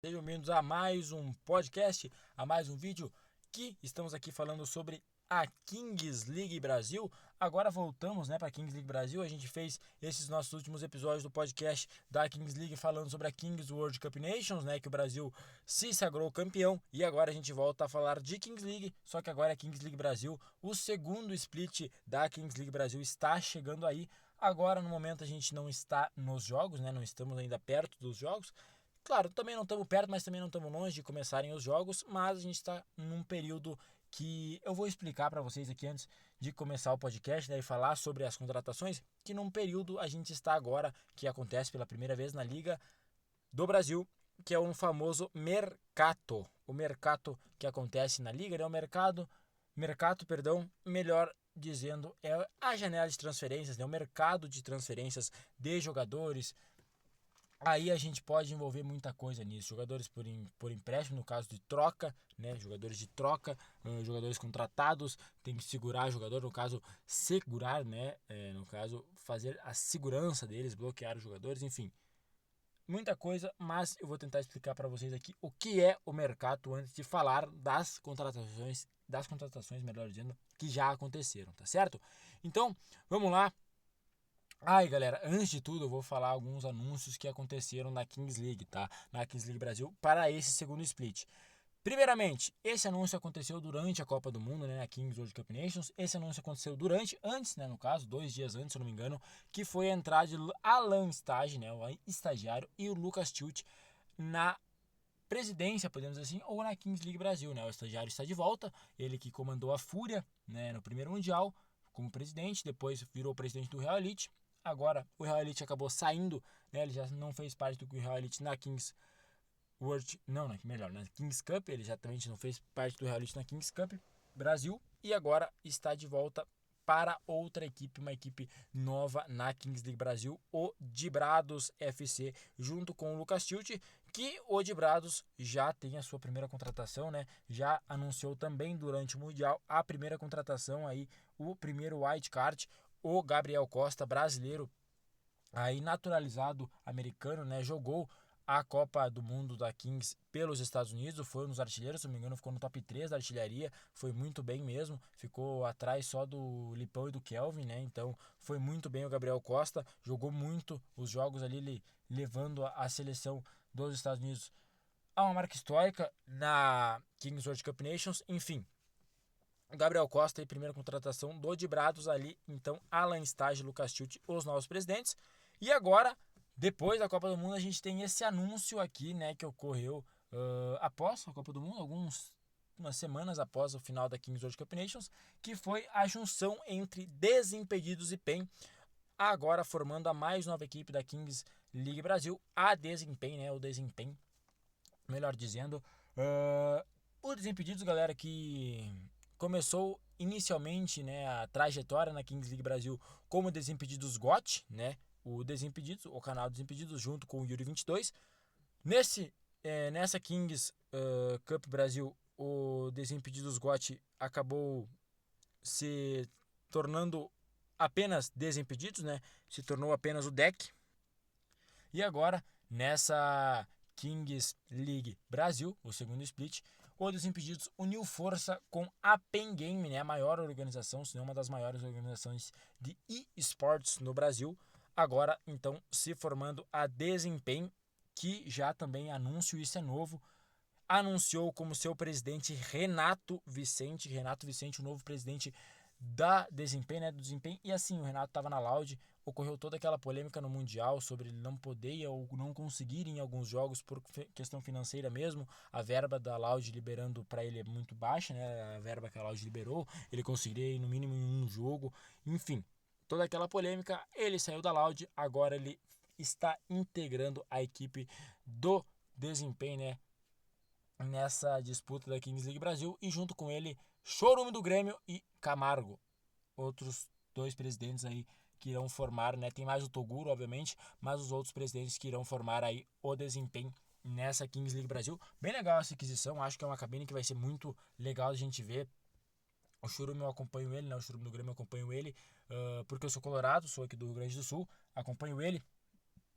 Sejam bem-vindos a mais um podcast, a mais um vídeo que estamos aqui falando sobre a Kings League Brasil. Agora voltamos, para a Kings League Brasil. A gente fez esses nossos últimos episódios do podcast da Kings League falando sobre a Kings World Cup Nations, que o Brasil se sagrou campeão. E agora a gente volta a falar de Kings League, só que agora é Kings League Brasil. O segundo split da Kings League Brasil está chegando aí. Agora, no momento, a gente não está nos jogos, não estamos ainda perto dos jogos. Claro, também não estamos perto, mas também não estamos longe de começarem os jogos, mas a gente está num período que eu vou explicar para vocês aqui antes de começar o podcast, e falar sobre as contratações, que num período a gente está agora, que acontece pela primeira vez na Liga do Brasil, que é um famoso mercato. O mercato que acontece na Liga, é o mercado, melhor dizendo, é a janela de transferências, o mercado de transferências de jogadores. Aí a gente pode envolver muita coisa nisso. Jogadores por empréstimo, no caso de troca, jogadores de troca, jogadores contratados, tem que segurar jogador, no caso, segurar, no caso, fazer a segurança deles, bloquear os jogadores, enfim. Muita coisa, mas eu vou tentar explicar para vocês aqui o que é o mercado antes de falar das contratações, melhor dizendo, que já aconteceram, tá certo? Então, vamos lá. Galera, antes de tudo eu vou falar alguns anúncios que aconteceram na Kings League, tá? Na Kings League Brasil para esse segundo split. Primeiramente, esse anúncio aconteceu durante a Copa do Mundo, na Kings World Cup Nations. Esse anúncio aconteceu antes, no caso, 2 dias antes, se eu não me engano, que foi a entrada de Alan Stage, o estagiário, e o Lucas Tilt na presidência, podemos dizer assim, ou na Kings League Brasil, O estagiário está de volta, ele que comandou a Fúria, no primeiro Mundial, como presidente, depois virou presidente do Real Elite. Agora o Real Elite acabou saindo, ele já não fez parte do Real Elite na Kings World, melhor, na Kings Cup, ele já também não fez parte do Real Elite na Kings Cup Brasil e agora está de volta para outra equipe, uma equipe nova na Kings League Brasil, o Dibrados FC, junto com o Lucas Tilt, que o Dibrados já tem a sua primeira contratação, já anunciou também durante o Mundial a primeira contratação aí, o primeiro white card, o Gabriel Costa, brasileiro, aí naturalizado americano, jogou a Copa do Mundo da Kings pelos Estados Unidos, foi um dos artilheiros, se não me engano, ficou no top 3 da artilharia, foi muito bem mesmo, ficou atrás só do Lipão e do Kelvin, então foi muito bem o Gabriel Costa, jogou muito os jogos ali, levando a seleção dos Estados Unidos a uma marca histórica na Kings World Cup Nations, enfim. Gabriel Costa e primeira contratação do Dibrados ali, então Alan Stage, Lucas Tilt, os novos presidentes. E agora, depois da Copa do Mundo, a gente tem esse anúncio aqui, que ocorreu após a Copa do Mundo, umas semanas após o final da Kings World Cup Nations, que foi a junção entre Desimpedidos e PEN, agora formando a mais nova equipe da Kings League Brasil, a Desempenho, o Desempenho, melhor dizendo. O Desimpedidos, galera, que começou inicialmente, a trajetória na Kings League Brasil como Desimpedidos GOT, o Desimpedidos, o canal Desimpedidos, junto com o Yuri 22. Nessa Kings Cup Brasil, o Desimpedidos GOT acabou se tornando apenas Desimpedidos, se tornou apenas o deck. E agora, nessa Kings League Brasil, o segundo split, o Desimpedidos uniu força com a Pen Game, a maior organização, se não uma das maiores organizações de eSports no Brasil. Agora, então, se formando a Desempenho, que já também anúncio, isso é novo, anunciou como seu presidente Renato Vicente, o novo presidente da Desempenho, do Desempenho. E assim, o Renato estava na Loud, ocorreu toda aquela polêmica no Mundial sobre ele não poder ou não conseguir em alguns jogos por questão financeira mesmo, a verba da Loud liberando para ele é muito baixa, a verba que a Loud liberou, ele conseguiria ir no mínimo em um jogo, enfim, toda aquela polêmica, ele saiu da Loud, agora ele está integrando a equipe do Desempenho, nessa disputa da Kings League Brasil, e junto com ele Chorume do Grêmio e Camargo, outros dois presidentes aí que irão formar, tem mais o Toguro, obviamente, mas os outros presidentes que irão formar aí o Desempenho nessa Kings League Brasil. Bem legal essa aquisição, acho que é uma cabine que vai ser muito legal a gente ver. O Chorume eu acompanho ele, o Chorume do Grêmio eu acompanho ele, porque eu sou colorado, sou aqui do Rio Grande do Sul, acompanho ele.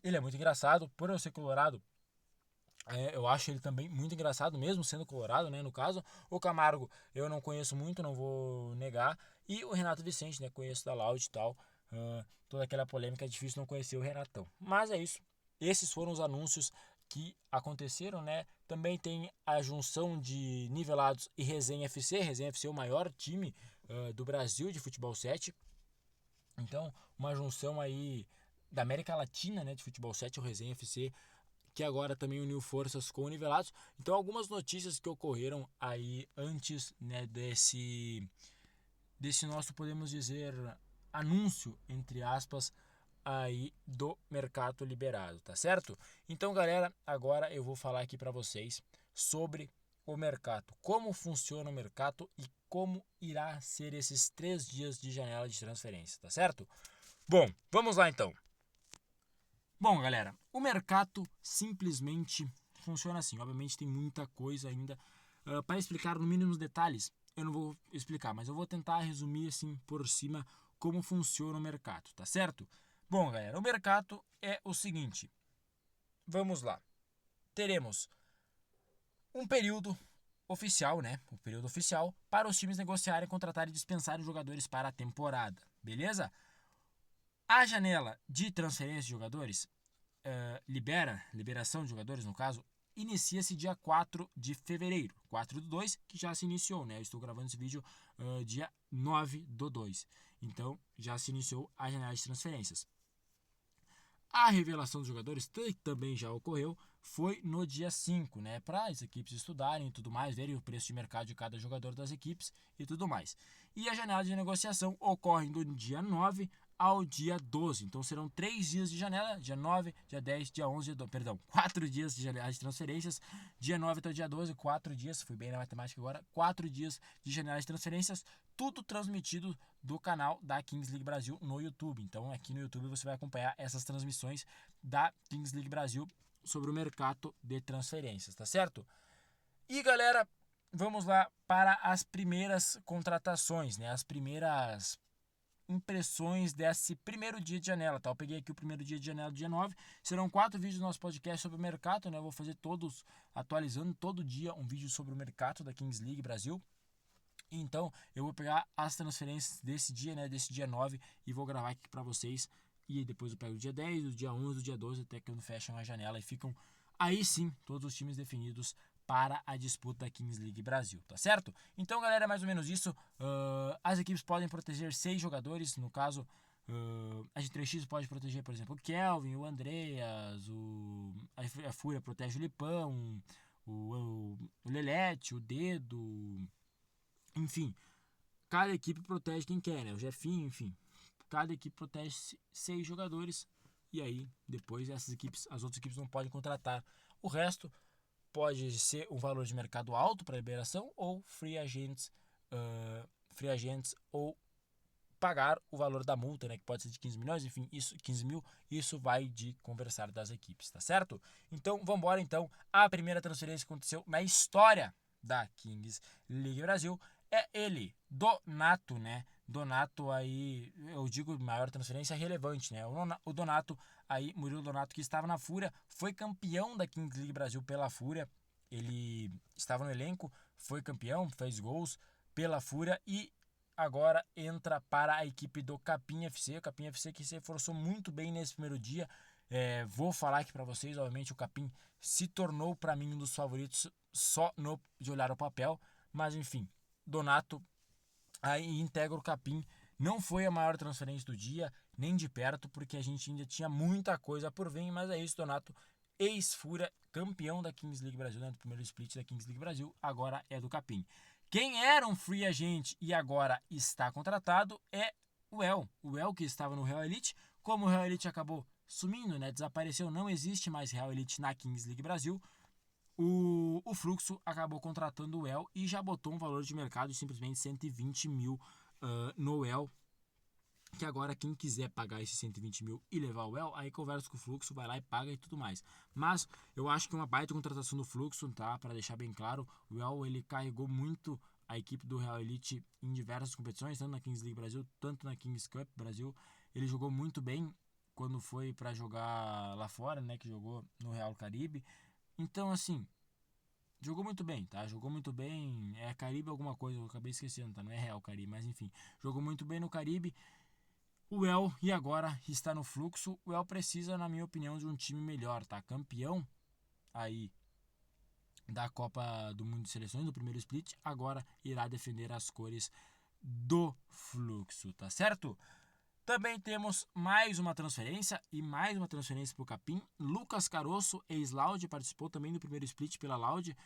Ele é muito engraçado, por eu ser colorado, Eu acho ele também muito engraçado, mesmo sendo colorado, né? No caso, o Camargo eu não conheço muito, não vou negar. E o Renato Vicente, né? Conheço da Loud e tal. Toda aquela polêmica, é difícil não conhecer o Renatão. Mas é isso. Esses foram os anúncios que aconteceram, né? Também tem a junção de Nivelados e Resenha FC. Resenha FC é o maior time do Brasil de futebol 7. Então, uma junção aí da América Latina, né? De futebol 7, o Resenha FC, que agora também uniu forças com o Nivelados. Então, algumas notícias que ocorreram aí antes, né, desse nosso, podemos dizer, anúncio, entre aspas, aí do mercado liberado, tá certo? Então, galera, agora eu vou falar aqui para vocês sobre o mercado, como funciona o mercado e como irá ser esses 3 dias de janela de transferência, tá certo? Bom, vamos lá então. Bom, galera, o mercado simplesmente funciona assim. Obviamente tem muita coisa ainda para explicar no mínimo detalhes. Eu não vou explicar, mas eu vou tentar resumir assim por cima como funciona o mercado, tá certo? Bom, galera, o mercado é o seguinte. Vamos lá. Teremos um período oficial, né? O período oficial para os times negociarem, contratarem e dispensarem jogadores para a temporada, beleza? A janela de transferência de jogadores liberação de jogadores no caso, inicia-se dia 4 de fevereiro, 4 do 2, que já se iniciou, né? Eu estou gravando esse vídeo dia 9 do 2. Então, já se iniciou a janela de transferências. A revelação dos jogadores, que também já ocorreu, foi no dia 5, né? Para as equipes estudarem e tudo mais, verem o preço de mercado de cada jogador das equipes e tudo mais. E a janela de negociação ocorre do dia 9 ao dia 12. Então serão 3 dias de janela, dia 9, dia 10, dia 11, perdão, 4 dias de janela de transferências, dia 9 até o dia 12, 4 dias, fui bem na matemática agora, 4 dias de janela de transferências, tudo transmitido do canal da Kings League Brasil no YouTube. Então aqui no YouTube você vai acompanhar essas transmissões da Kings League Brasil sobre o mercado de transferências, tá certo? E galera, vamos lá para as primeiras contratações, né? As primeiras impressões desse primeiro dia de janela, tá? Eu peguei aqui o primeiro dia de janela do dia 9. Serão 4 vídeos do nosso podcast sobre o mercado, né? Eu vou fazer todos atualizando todo dia um vídeo sobre o mercado da Kings League Brasil. Então, eu vou pegar as transferências desse dia, né, desse dia 9 e vou gravar aqui para vocês. E depois eu pego o dia 10, o dia 11, o dia 12, até que quando fecham a janela e ficam aí sim todos os times definidos para a disputa da Kings League Brasil, tá certo? Então, galera, é mais ou menos isso. As equipes podem proteger 6 jogadores, no caso, a G3X pode proteger, por exemplo, o Kelvin, o Andreas, a Fúria protege o Lipão, o Lelete, o Dedo, enfim, cada equipe protege quem quer, né? O Jefinho, enfim. Cada equipe protege 6 jogadores. E aí, depois, as outras equipes não podem contratar. O resto pode ser um valor de mercado alto para liberação ou free agents ou pagar o valor da multa, né, que pode ser de 15 milhões, enfim, isso 15 mil, isso vai de conversar das equipes, tá certo? Então, vamos embora então. A primeira transferência que aconteceu na história da Kings League Brasil é ele, Donato, né? Donato aí, eu digo maior transferência relevante, né? O Donato aí, Murilo Donato, que estava na Fúria, foi campeão da Kings League Brasil pela Fúria. Ele estava no elenco, foi campeão, fez gols pela Fúria e agora entra para a equipe do Capim FC. O Capim FC que se reforçou muito bem nesse primeiro dia. Vou falar aqui para vocês, obviamente o Capim se tornou para mim um dos favoritos só de olhar o papel, mas enfim, Donato aí integra o Capim. Não foi a maior transferência do dia, nem de perto, porque a gente ainda tinha muita coisa por vir, mas é isso, Donato, ex-Fúria, campeão da Kings League Brasil, né, do primeiro split da Kings League Brasil, agora é do Capim. Quem era um free agent e agora está contratado é o El que estava no Real Elite. Como o Real Elite acabou sumindo, né, desapareceu, não existe mais Real Elite na Kings League Brasil, o Fluxo acabou contratando o El e já botou um valor de mercado de simplesmente 120 mil no El. Que agora quem quiser pagar esses 120 mil e levar o El, aí conversa com o Fluxo, vai lá e paga e tudo mais. Mas eu acho que é uma baita contratação do Fluxo, tá? Para deixar bem claro, o El ele carregou muito a equipe do Real Elite em diversas competições, tanto na Kings League Brasil, tanto na Kings Cup Brasil. Ele jogou muito bem quando foi para jogar lá fora, né? Que jogou no Real Caribe. Então, assim, jogou muito bem, tá? Jogou muito bem. É Caribe alguma coisa, eu acabei esquecendo, tá? Não é Real Caribe, mas enfim. Jogou muito bem no Caribe. O El, e agora está no fluxo. O El precisa, na minha opinião, de um time melhor, tá? Campeão aí da Copa do Mundo de Seleções, do primeiro split, agora irá defender as cores do fluxo, tá certo? Também temos mais uma transferência e mais uma transferência para o Capim. Lucas Caroço, ex-Laude, participou também do primeiro split pela Laude.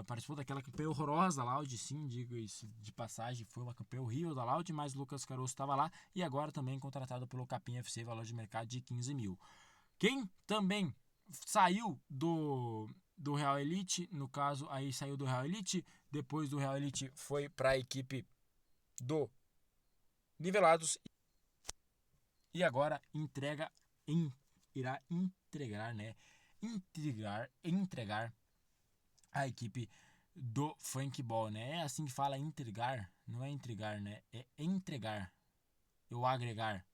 Participou daquela campanha horrorosa da Laude, sim, digo isso de passagem, foi uma campanha horrível da Laude, mas Lucas Caroço estava lá e agora também contratado pelo Capim FC, valor de mercado de 15 mil. Quem também saiu do Real Elite, no caso aí saiu do Real Elite, depois do Real Elite foi para a equipe do Nivelados e agora irá entregar, né? Entregar a equipe do Funkball, né? É assim que fala intrigar, não é intrigar, né? É entregar, é o agregar.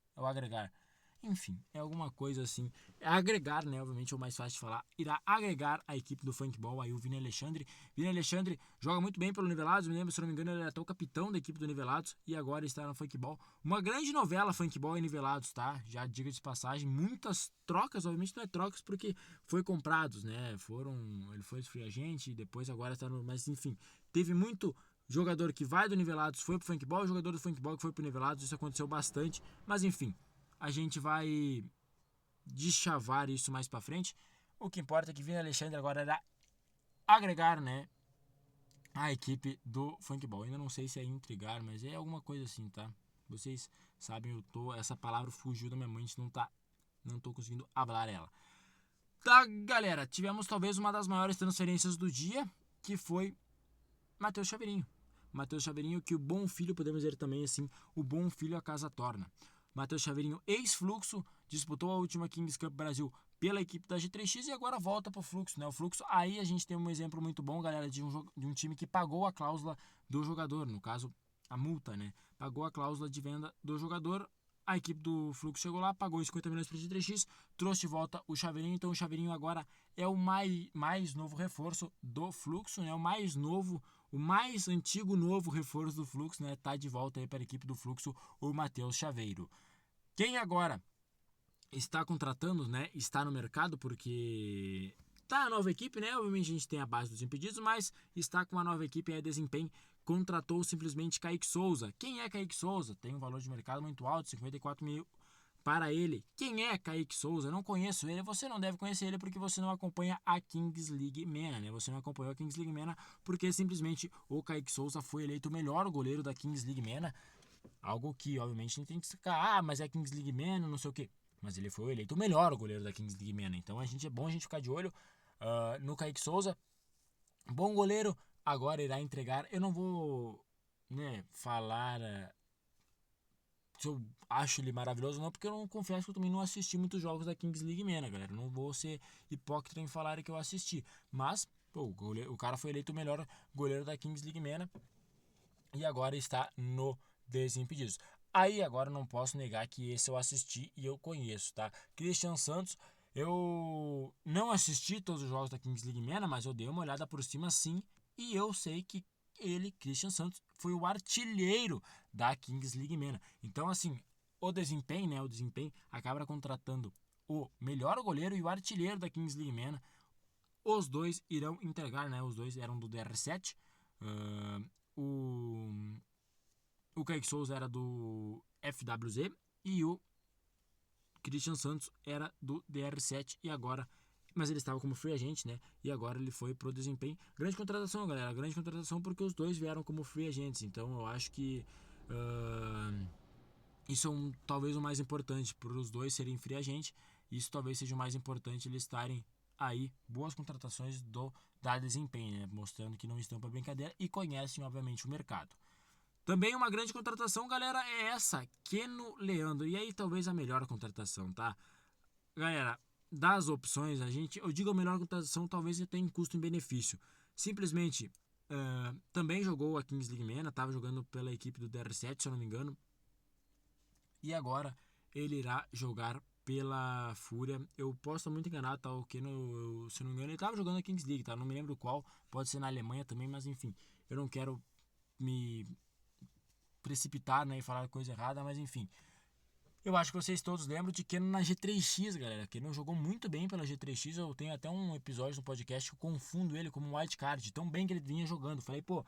Enfim, é alguma coisa assim. Agregar, né? Obviamente é o mais fácil de falar. Irá agregar a equipe do Funkball aí o Vini Alexandre. Vini Alexandre joga muito bem pelo Nivelados. Me lembro, se não me engano, ele era até o capitão da equipe do Nivelados. E agora está no Funkball. Uma grande novela Funkball e Nivelados, tá? Já diga de passagem. Muitas trocas, obviamente não é trocas porque foi comprados, né? Ele foi free agente e depois agora está no. Mas enfim, teve muito jogador que vai do Nivelados foi pro Funkball, jogador do Funkball que foi pro Nivelados. Isso aconteceu bastante. Mas enfim, a gente vai deschavar isso mais pra frente. O que importa é que Vini Alexandre agora irá agregar, né, a equipe do Funkball. Ainda não sei se é intrigar, mas é alguma coisa assim, tá? Vocês sabem, essa palavra fugiu da minha mente, não tô conseguindo falar ela. Tá, galera, tivemos talvez uma das maiores transferências do dia, que foi Matheus Chaveirinho. Matheus Chaveirinho, que o bom filho, podemos dizer também assim, o bom filho a casa torna. Matheus Chaveirinho, ex-Fluxo, disputou a última Kings Cup Brasil pela equipe da G3X e agora volta pro Fluxo, né? O Fluxo, aí a gente tem um exemplo muito bom, galera, de um time que pagou a cláusula do jogador, no caso, a multa, né? Pagou a cláusula de venda do jogador. A equipe do Fluxo chegou lá, pagou 50 milhões para a G3X, trouxe de volta o Chaveirinho. Então o Chaveirinho agora é o mais novo reforço do Fluxo, né? O mais antigo novo reforço do Fluxo, né? Tá de volta aí para a equipe do Fluxo, o Matheus Chaveiro. Quem agora está contratando, né? Está no mercado porque tá a nova equipe, né? Obviamente a gente tem a base dos impedidos, mas está com uma nova equipe aí, desempenho. Contratou simplesmente Kaique Souza. Quem é Kaique Souza? Tem um valor de mercado muito alto, 54 mil para ele. Quem é Kaique Souza? Eu não conheço ele. Você não deve conhecer ele porque você não acompanha a Kings League MENA, né? Você não acompanhou a Kings League MENA porque simplesmente o Kaique Souza foi eleito o melhor goleiro da Kings League MENA. Algo que, obviamente, a gente tem que ficar, mas é Kings League MENA, não sei o quê. Mas ele foi eleito o melhor goleiro da Kings League MENA. Então é bom a gente ficar de olho no Kaique Souza. Bom goleiro, agora irá entregar. Eu não vou, né, falar se eu acho ele maravilhoso ou não, porque eu não confesso que eu também não assisti muitos jogos da Kings League MENA, galera. Não vou ser hipócrita em falar que eu assisti. Mas, pô, o cara foi eleito o melhor goleiro da Kings League MENA e agora está no Desimpedidos. Aí agora não posso negar que esse eu assisti e eu conheço, tá? Christian Santos, eu não assisti todos os jogos da Kings League MENA, mas eu dei uma olhada por cima sim e eu sei que ele, Christian Santos, foi o artilheiro da Kings League MENA. Então assim, o desempenho acaba contratando o melhor goleiro e o artilheiro da Kings League MENA. Os dois irão entregar, né? Os dois eram do DR7. O Kaique Souza era do FWZ e o Christian Santos era do DR7 e agora, mas ele estava como free agent, né? E agora ele foi pro desempenho. Grande contratação, galera, grande contratação porque os dois vieram como free agents. Então eu acho que isso é talvez o mais importante, por os dois serem free agent. Isso talvez seja o mais importante, eles estarem aí, boas contratações da desempenho, né? Mostrando que não estão para brincadeira e conhecem, obviamente, o mercado. Também uma grande contratação, galera, é essa, Keno Leandro. E aí talvez a melhor contratação, tá? Galera, das opções, eu digo a melhor contratação, talvez tenha em custo e benefício. Simplesmente, também jogou a Kings League MENA, estava jogando pela equipe do DR7, se eu não me engano. E agora ele irá jogar pela Fúria. Eu posso estar muito enganado, tá? O Keno, se não me engano, ele tava jogando na Kings League, tá? Não me lembro qual, pode ser na Alemanha também, mas enfim, eu não quero me precipitar, né, e falar coisa errada, mas enfim. Eu acho que vocês todos lembram de Keno na G3X, galera. Keno jogou muito bem pela G3X. Eu tenho até um episódio no podcast que eu confundo ele como um wildcard, tão bem que ele vinha jogando. Falei, pô,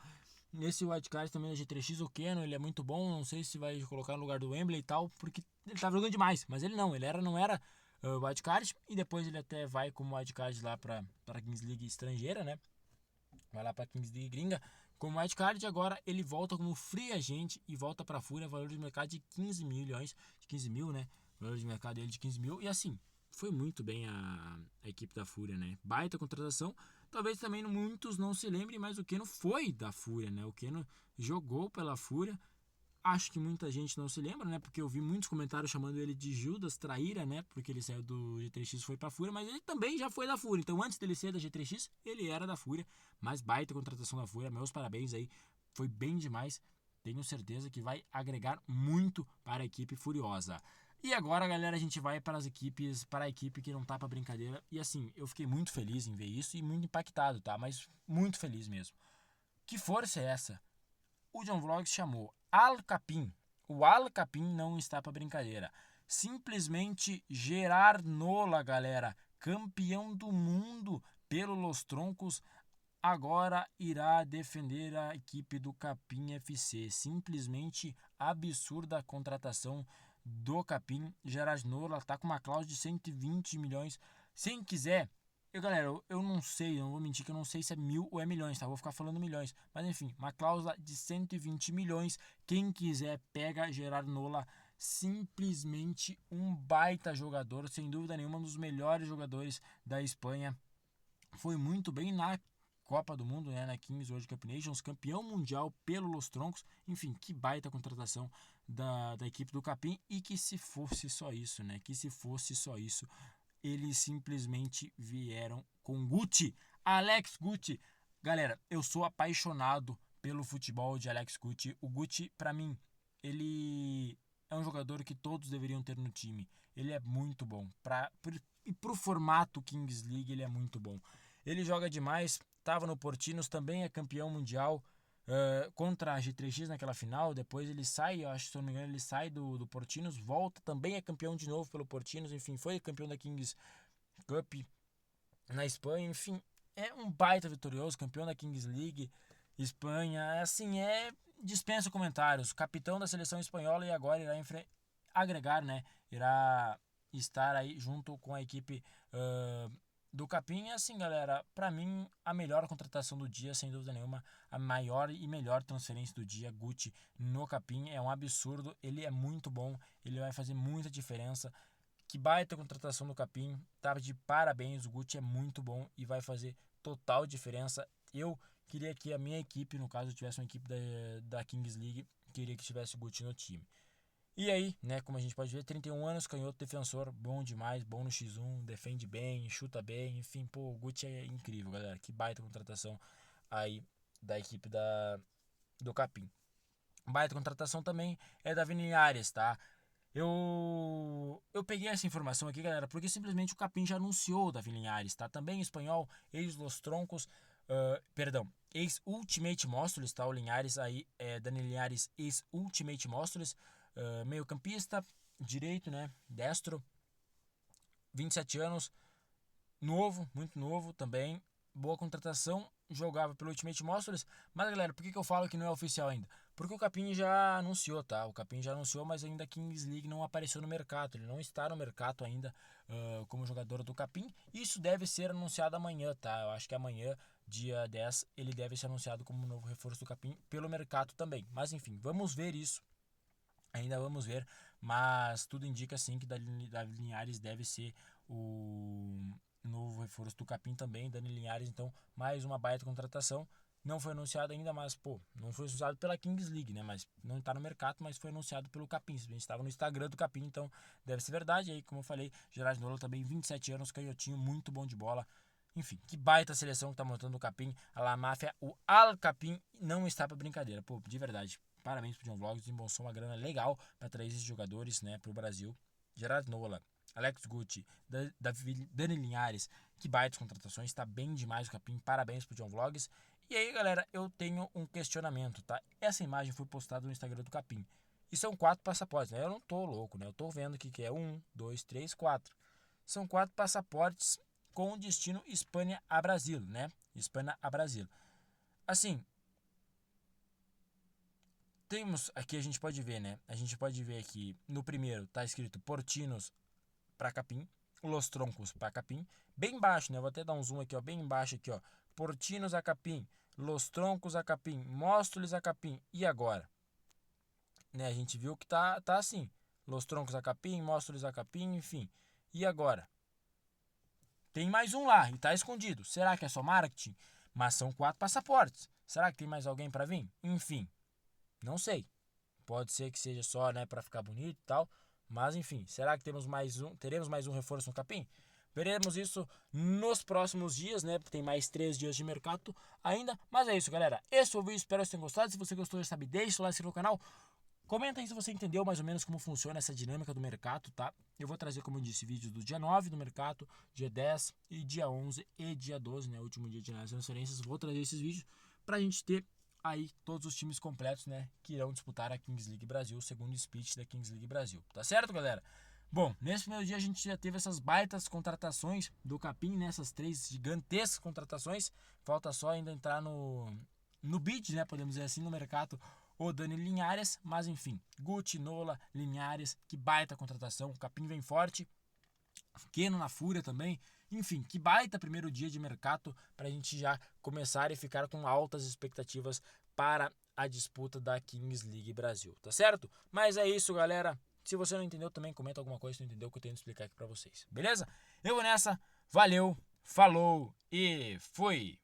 nesse wildcard também da G3X, o Keno, ele é muito bom. Não sei se vai colocar no lugar do Wembley e tal, porque ele tava jogando demais. Mas ele não era wildcard. E depois ele até vai como wildcard lá pra Kings League estrangeira, né? Vai lá pra Kings League gringa como wildcard. Agora ele volta como free agent e volta pra Fúria, valor de mercado de 15 milhões, de 15 mil, né? Valor de mercado dele de 15 mil. E assim, foi muito bem a equipe da Fúria, né? Baita contratação. Talvez também muitos não se lembrem, mas o Keno foi da Fúria, né? O Keno jogou pela Fúria. Acho que muita gente não se lembra, né? Porque eu vi muitos comentários chamando ele de Judas Traíra, né? Porque ele saiu do G3X e foi pra Fúria, mas ele também já foi da Fúria. Então, antes dele ser da G3X, ele era da Fúria. Mas baita contratação da Fúria. Meus parabéns aí. Foi bem demais. Tenho certeza que vai agregar muito para a equipe furiosa. E agora, galera, a gente vai para as equipes, para a equipe que não tá pra brincadeira. E assim, eu fiquei muito feliz em ver isso e muito impactado, tá? Mas muito feliz mesmo. Que força é essa? O John Vlogs chamou Al Capim. O Al Capim não está para brincadeira. Simplesmente Gerard Nola, galera, campeão do mundo pelo Los Troncos, agora irá defender a equipe do Capim FC. Simplesmente absurda a contratação do Capim. Gerard Nola está com uma cláusula de 120 milhões. Se quiser, galera, eu não sei, eu não vou mentir que eu não sei se é mil ou é milhões, tá? Eu vou ficar falando milhões. Mas enfim, uma cláusula de 120 milhões. Quem quiser, pega Gerard Nola. Simplesmente um baita jogador, sem dúvida nenhuma, um dos melhores jogadores da Espanha. Foi muito bem na Copa do Mundo, né, na Kings World Cup Nations, campeão mundial pelo Los Troncos. Enfim, que baita contratação da equipe do Capim. E que se fosse só isso, né? Que se fosse só isso, eles simplesmente vieram com Guti, Alex Guti. Galera, eu sou apaixonado pelo futebol de Alex Guti. O Guti, pra mim, ele é um jogador que todos deveriam ter no time. Ele é muito bom. E pro formato Kings League, ele é muito bom. Ele joga demais, estava no Portinos, também é campeão mundial contra a G3X naquela final. Depois ele sai, eu acho, se não me engano, ele sai do Portinos, volta, também é campeão de novo pelo Portinos. Enfim, foi campeão da Kings Cup na Espanha. Enfim, é um baita vitorioso, campeão da Kings League Espanha. Assim, dispensa comentários. Capitão da seleção espanhola, e agora irá agregar, né? Irá estar aí junto com a equipe do Capim. É assim, galera, pra mim a melhor contratação do dia, sem dúvida nenhuma, a maior e melhor transferência do dia, Guti no Capim. É um absurdo, ele é muito bom, ele vai fazer muita diferença. Que baita contratação do Capim, tá de parabéns, o Guti é muito bom e vai fazer total diferença. Eu queria que a minha equipe, no caso, tivesse uma equipe da Kings League, queria que tivesse o Guti no time. E aí, né, como a gente pode ver, 31 anos, canhoto, defensor, bom demais, bom no X1, defende bem, chuta bem, enfim, pô, o Guti é incrível, galera. Que baita contratação aí da equipe do Capim. Baita contratação também é da Linhares, tá? Eu peguei essa informação aqui, galera, porque simplesmente o Capim já anunciou o Davi Linhares, tá? Também em espanhol, ex-Los Troncos, ex-Ultimate Móstoles, tá? O Linhares aí, Dani Linhares, ex-Ultimate Móstoles, meio campista, direito, né? Destro, 27 anos, novo, muito novo também, boa contratação, jogava pelo Ultimate Móstoles. Mas, galera, por que eu falo que não é oficial ainda? Porque o Capim já anunciou, tá? O Capim já anunciou, mas ainda a Kings League não apareceu no mercado. Ele não está no mercado ainda como jogador do Capim. Isso deve ser anunciado amanhã, tá? Eu acho que amanhã, dia 10, ele deve ser anunciado como novo reforço do Capim pelo mercado também. Mas, enfim, vamos ver isso. Ainda vamos ver, mas tudo indica sim que Davi Linhares deve ser o novo reforço do Capim também. Dani Linhares, então, mais uma baita contratação. Não foi anunciado ainda, mas, pô, não foi anunciado pela Kings League, né? Mas não está no mercado, mas foi anunciado pelo Capim. A gente estava no Instagram do Capim, então deve ser verdade. E aí, como eu falei, Gerard Nola também, 27 anos, canhotinho, muito bom de bola. Enfim, que baita seleção que tá montando o Capim, a La Máfia. O Al Capim não está pra brincadeira, pô, de verdade. Parabéns pro John Vlogs, desembolsou uma grana legal para trazer esses jogadores, né, pro Brasil. Gerard Nola, Alex Guti, Dani Linhares, que baita contratações, tá bem demais o Capim, parabéns pro John Vlogs. E aí, galera, eu tenho um questionamento, tá? Essa imagem foi postada no Instagram do Capim. E são 4 passaportes, né? Eu não tô louco, né? Eu tô vendo aqui que é 1, 2, 3, 4. São 4 passaportes com destino Espanha a Brasil, né? Espanha a Brasil. Assim, temos aqui, a gente pode ver, né? A gente pode ver aqui, no primeiro tá escrito Portinos para Capim, Los Troncos para Capim, bem baixo, né? Vou até dar um zoom aqui, ó, bem embaixo aqui, ó. Portinos a Capim, Los Troncos a Capim, Móstoles a Capim. E agora? Né, a gente viu que tá assim. Los Troncos a Capim, Móstoles a Capim, enfim. E agora? Tem mais um lá e tá escondido. Será que é só marketing? Mas são 4 passaportes. Será que tem mais alguém para vir? Enfim, não sei. Pode ser que seja só, né, para ficar bonito e tal. Mas enfim, será que teremos mais um reforço no Capim? Veremos isso nos próximos dias, né? Tem mais 3 dias de mercado ainda. Mas é isso, galera. Esse foi o vídeo, espero que vocês tenham gostado. Se você gostou, já sabe, deixa o like, se inscreva no canal. Comenta aí se você entendeu mais ou menos como funciona essa dinâmica do mercado, tá? Eu vou trazer, como eu disse, vídeos do dia 9 do mercado, dia 10 e dia 11 e dia 12, né? Último dia de análise de transferências. Vou trazer esses vídeos pra gente ter aí todos os times completos, né? Que irão disputar a Kings League Brasil, segundo o speech da Kings League Brasil. Tá certo, galera? Bom, nesse primeiro dia a gente já teve essas baitas contratações do Capim, né? Essas 3 gigantescas contratações. Falta só ainda entrar no bid, né? Podemos dizer assim, no mercado, o Dani Linhares, mas enfim, Guti, Nola, Linhares, que baita contratação, o Capim vem forte, Keno na fúria também, enfim, que baita primeiro dia de mercado para a gente já começar e ficar com altas expectativas para a disputa da Kings League Brasil, tá certo? Mas é isso, galera, se você não entendeu também, comenta alguma coisa se não entendeu que eu tento explicar aqui para vocês, beleza? Eu vou nessa, valeu, falou e fui!